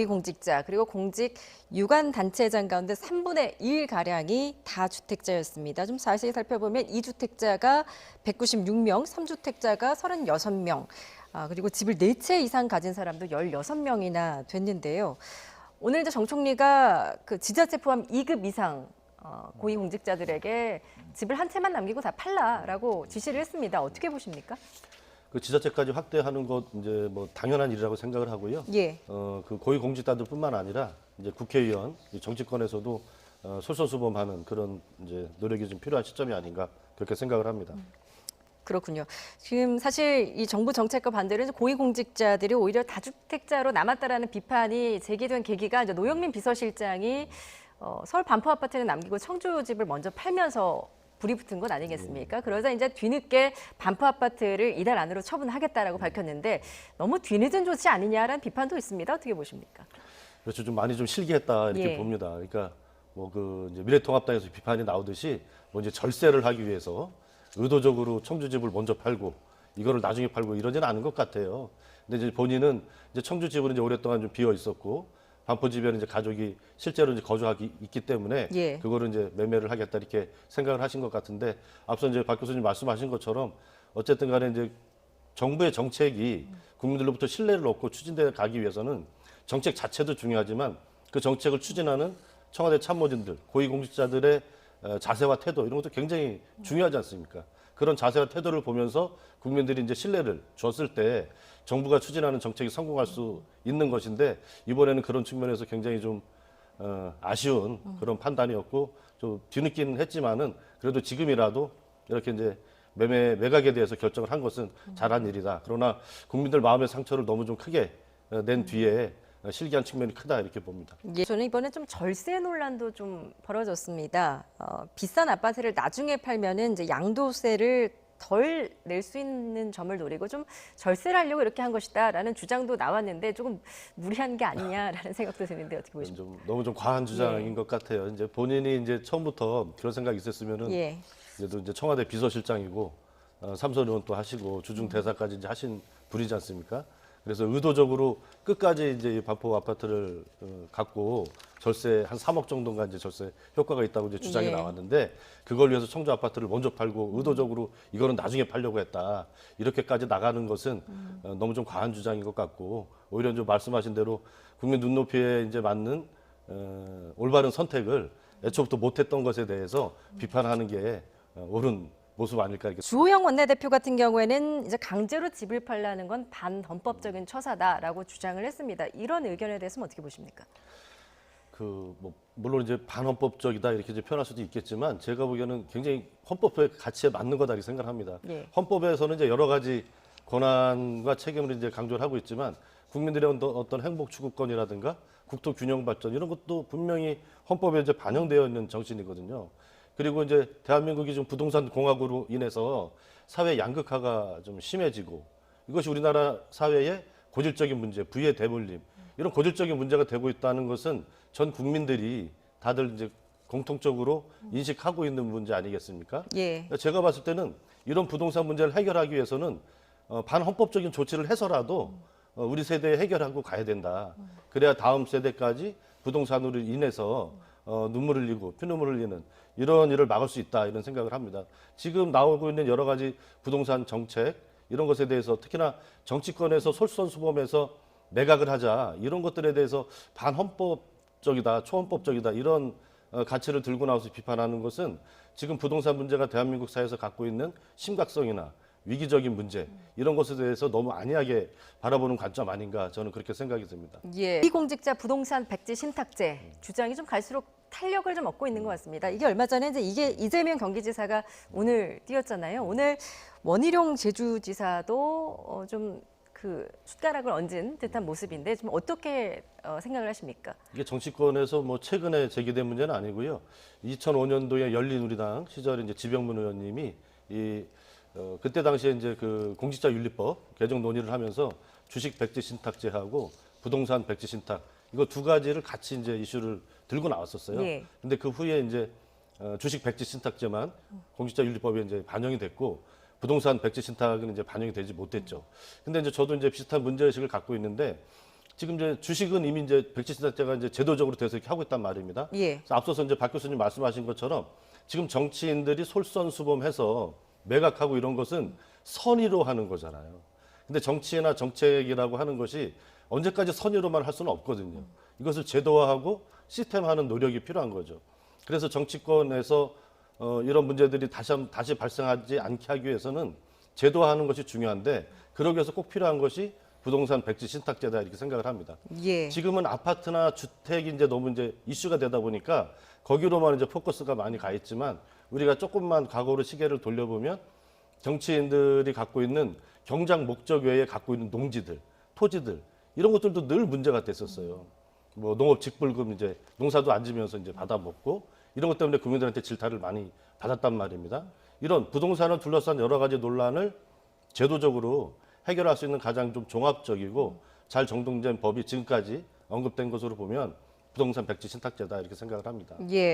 공직자 그리고 공직 유관 단체장 가운데 3분의 1 가량이 다 주택자였습니다. 좀 자세히 살펴보면 2주택자가 196명, 3주택자가 36명, 그리고 집을 4채 이상 가진 사람도 16명이나 됐는데요. 오늘 이제 정 총리가 그 지자체 포함 2급 이상 고위공직자들에게 집을 한 채만 남기고 다 팔라라고 지시를 했습니다. 어떻게 보십니까? 그 지자체까지 확대하는 것 이제 뭐 당연한 일이라고 생각을 하고요. 예. 그 고위공직자들뿐만 아니라 이제 국회의원, 정치권에서도 솔선수범하는 그런 이제 노력이 좀 필요한 시점이 아닌가 그렇게 생각을 합니다. 그렇군요. 지금 사실 이 정부 정책과 반대로 고위공직자들이 오히려 다주택자로 남았다라는 비판이 제기된 계기가 이제 노영민 비서실장이 서울 반포 아파트를 남기고 청주 집을 먼저 팔면서 불이 붙은 것 아니겠습니까? 그러자 이제 뒤늦게 반포 아파트를 이달 안으로 처분하겠다라고 밝혔는데 너무 뒤늦은 조치 아니냐라는 비판도 있습니다. 어떻게 보십니까? 그렇죠. 좀 많이 좀 실기했다 이렇게 예. 봅니다. 그러니까 뭐 그 이제 미래통합당에서 비판이 나오듯이 뭐 이제 절세를 하기 위해서 의도적으로 청주집을 먼저 팔고 이거를 나중에 팔고 이러지는 않은 것 같아요. 근데 이제 본인은 이제 청주집은 이제 오랫동안 좀 비어 있었고 반포집에는 이제 가족이 실제로 이제 거주하기 있기 때문에 예. 그거를 이제 매매를 하겠다 이렇게 생각을 하신 것 같은데 앞서 이제 박 교수님 말씀하신 것처럼 어쨌든 간에 이제 정부의 정책이 국민들로부터 신뢰를 얻고 추진돼 가기 위해서는 정책 자체도 중요하지만 그 정책을 추진하는 청와대 참모진들, 고위공직자들의 자세와 태도 이런 것도 굉장히 중요하지 않습니까? 그런 자세와 태도를 보면서 국민들이 이제 신뢰를 줬을 때 정부가 추진하는 정책이 성공할 수 있는 것인데 이번에는 그런 측면에서 굉장히 좀 아쉬운 그런 판단이었고 좀 뒤늦기는 했지만은 그래도 지금이라도 이렇게 이제 매각에 대해서 결정을 한 것은 잘한 일이다. 그러나 국민들 마음의 상처를 너무 좀 크게 낸 뒤에 실기한 측면이 크다 이렇게 봅니다. 예, 저는 이번에 좀 절세 논란도 좀 벌어졌습니다. 비싼 아파트를 나중에 팔면은 이제 양도세를 덜 낼 수 있는 점을 노리고 좀 절세를 하려고 이렇게 한 것이다라는 주장도 나왔는데 조금 무리한 게 아니냐라는 생각도 드는데 어떻게 보십니까? 너무 좀 과한 주장인 예. 것 같아요. 이제 본인이 이제 처음부터 그런 생각이 있었으면은 예. 그래도 이제 청와대 비서실장이고 삼선 의원 또 하시고 주중 대사까지 이제 하신 분이지 않습니까? 그래서 의도적으로 끝까지 이제 이 반포 아파트를 갖고 절세 한 3억 정도가 이제 절세 효과가 있다고 이제 주장이 예. 나왔는데 그걸 위해서 청주 아파트를 먼저 팔고 의도적으로 이거는 나중에 팔려고 했다. 이렇게까지 나가는 것은 너무 좀 과한 주장인 것 같고 오히려 좀 말씀하신 대로 국민 눈높이에 이제 맞는 올바른 선택을 애초부터 못했던 것에 대해서 비판하는 게 옳은 모습 아닐까 이렇게. 주호영 원내대표 같은 경우에는 이제 강제로 집을 팔라는 건 반헌법적인 처사다라고 주장을 했습니다. 이런 의견에 대해서는 어떻게 보십니까? 뭐 물론 이제 반헌법적이다 이렇게 이제 표현할 수도 있겠지만 제가 보기에는 굉장히 헌법의 가치에 맞는 거다 이렇게 생각합니다. 예. 헌법에서는 이제 여러 가지 권한과 책임을 이제 강조를 하고 있지만 국민들의 어떤 행복 추구권이라든가 국토 균형 발전 이런 것도 분명히 헌법에 이제 반영되어 있는 정신이거든요. 그리고 이제 대한민국이 좀 부동산 공학으로 인해서 사회 양극화가 좀 심해지고 이것이 우리나라 사회의 고질적인 문제, 부의 대물림 이런 고질적인 문제가 되고 있다는 것은 전 국민들이 다들 이제 공통적으로 인식하고 있는 문제 아니겠습니까? 예. 제가 봤을 때는 이런 부동산 문제를 해결하기 위해서는 반헌법적인 조치를 해서라도 우리 세대에 해결하고 가야 된다. 그래야 다음 세대까지 부동산으로 인해서 눈물을 흘리고 피눈물을 흘리는 이런 일을 막을 수 있다 이런 생각을 합니다. 지금 나오고 있는 여러 가지 부동산 정책 이런 것에 대해서 특히나 정치권에서 솔선수범해서 매각을 하자 이런 것들에 대해서 반헌법적이다, 초헌법적이다 이런 가치를 들고 나와서 비판하는 것은 지금 부동산 문제가 대한민국 사회에서 갖고 있는 심각성이나 위기적인 문제 이런 것에 대해서 너무 안이하게 바라보는 관점 아닌가 저는 그렇게 생각이 듭니다. 예. 고위공직자 부동산 백지 신탁제 주장이 좀 갈수록 탄력을 좀 얻고 있는 것 같습니다. 이게 얼마 전에 이제 이재명 경기지사가 오늘 띄웠잖아요. 오늘 원희룡 제주지사도 좀 그 숟가락을 얹은 듯한 모습인데 좀 어떻게 생각을 하십니까? 이게 정치권에서 뭐 최근에 제기된 문제는 아니고요. 2005년도에 열린우리당 시절에 이제 지병문 의원님이 그때 당시에 이제 그 공직자윤리법 개정 논의를 하면서 주식 백지 신탁제하고 부동산 백지 신탁 이거 두 가지를 같이 이제 이슈를 들고 나왔었어요. 예. 근데 그 후에 이제 주식 백지 신탁제만 공직자윤리법에 이제 반영이 됐고 부동산 백지 신탁은 이제 반영이 되지 못했죠. 근데 이제 저도 이제 비슷한 문제의식을 갖고 있는데 지금 이제 주식은 이미 이제 백지 신탁제가 이제 제도적으로 돼서 이렇게 하고 있단 말입니다. 예. 그래서 앞서서 이제 박 교수님 말씀하신 것처럼 지금 정치인들이 솔선수범해서 매각하고 이런 것은 선의로 하는 거잖아요. 근데 정치나 정책이라고 하는 것이 언제까지 선의로만 할 수는 없거든요. 이것을 제도화하고 시스템화하는 노력이 필요한 거죠. 그래서 정치권에서 이런 문제들이 다시 발생하지 않게 하기 위해서는 제도화하는 것이 중요한데 그러기 위해서 꼭 필요한 것이 부동산 백지 신탁제다 이렇게 생각을 합니다. 예. 지금은 아파트나 주택이 이제 너무 이제 이슈가 되다 보니까 거기로만 이제 포커스가 많이 가 있지만 우리가 조금만 과거로 시계를 돌려보면 정치인들이 갖고 있는 경장 목적 외에 갖고 있는 농지들, 토지들 이런 것들도 늘 문제가 됐었어요. 뭐 농업 직불금 이제 농사도 안 지면서 이제 받아먹고 이런 것 때문에 국민들한테 질타를 많이 받았단 말입니다. 이런 부동산을 둘러싼 여러 가지 논란을 제도적으로 해결할 수 있는 가장 좀 종합적이고 잘 정돈된 법이 지금까지 언급된 것으로 보면 부동산 백지 신탁제다 이렇게 생각을 합니다. 예.